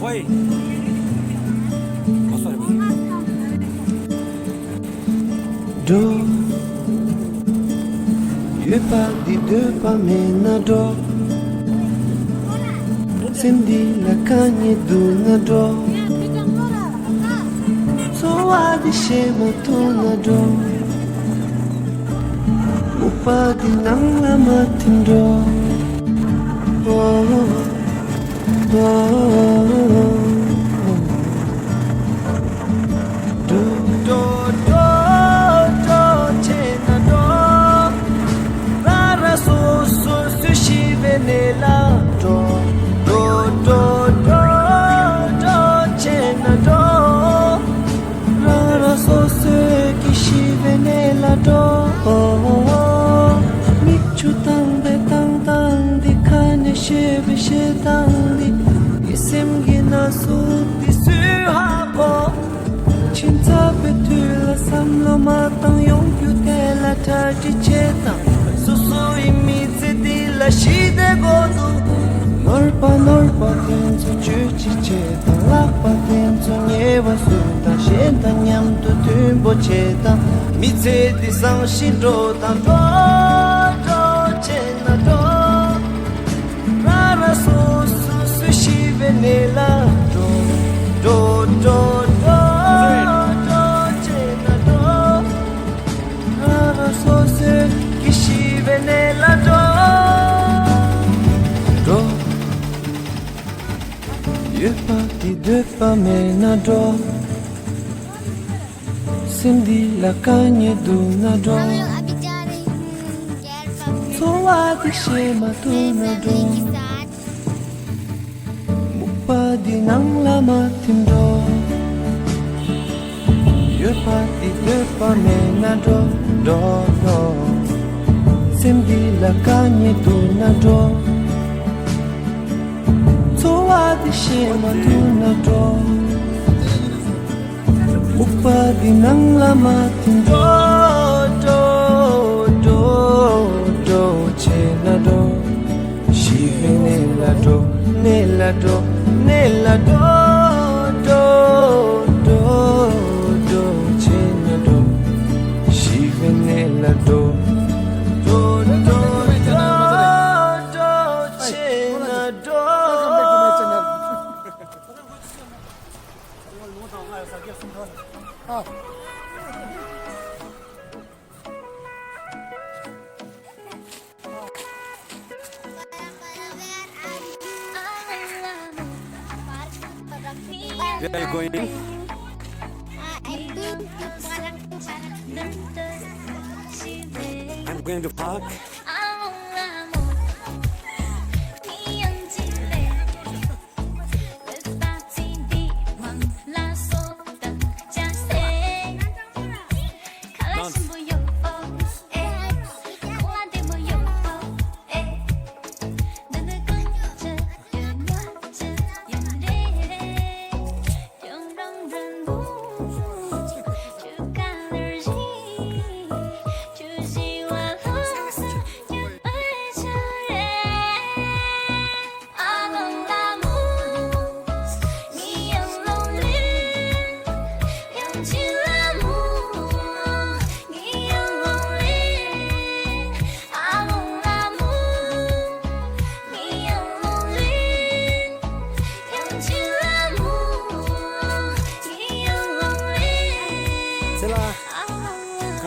Foi. Losar bi. Do Yupa di dupa menado Sindi la cagne dunado So adi shema tunado Upa di nang lama tindo Oh Do do do do chena do Rara so so sushi venela do do do do do chena do Rara so so kishi venela do Michu tang be tang tang di khane she be she tang di Isim gina su di su ha po Chinta betula samlo matang yong kyu te la tarji chetang Susu imitse di la shide godu Norpa norpa tenzo chuchi chetang Lapa tenzo nyewa suta Shenta nyam tu tumbo chetang Mitse di sang shiro tang Do do chena do Rara su su su shi venela Do do do do Kishi venela do Yupa di dupa menado Sindi la cagne dunado Soa di shema tunado Mupa di nang lama tindo Yupa di dupa menado do do Sindi la cagne dunado Soa di shema tunado Upa di nang lama tindo do do do chena do Shive nela do nela do nela do do do do chena do Shive nela do do do do do chena do Where are you going? I'm going to park.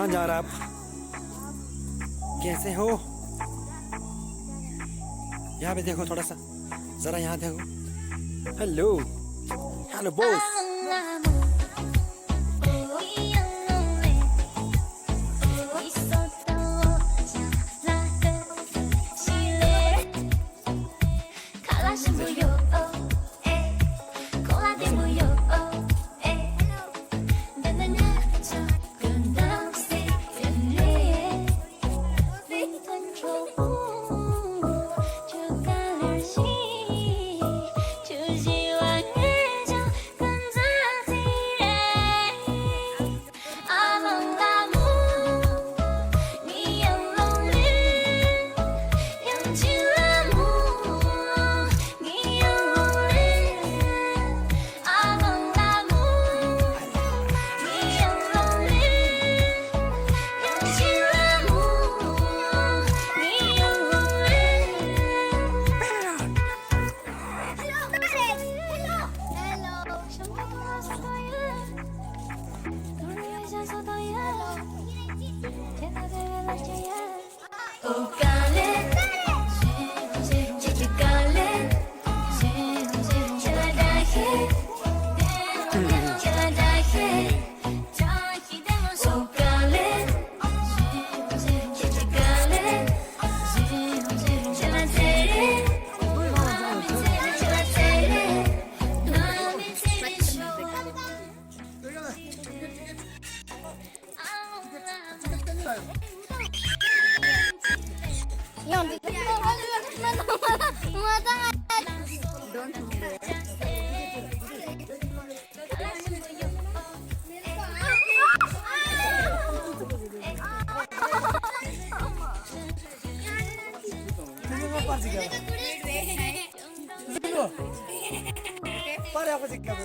कहाँ जा रहा आप? कैसे हो? यहाँ पे देखो थोड़ा सा, जरा यहाँ देखो। Hello, hello boss. Pare ako sikap.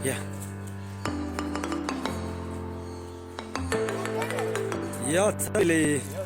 Yeah. Yeah, totally.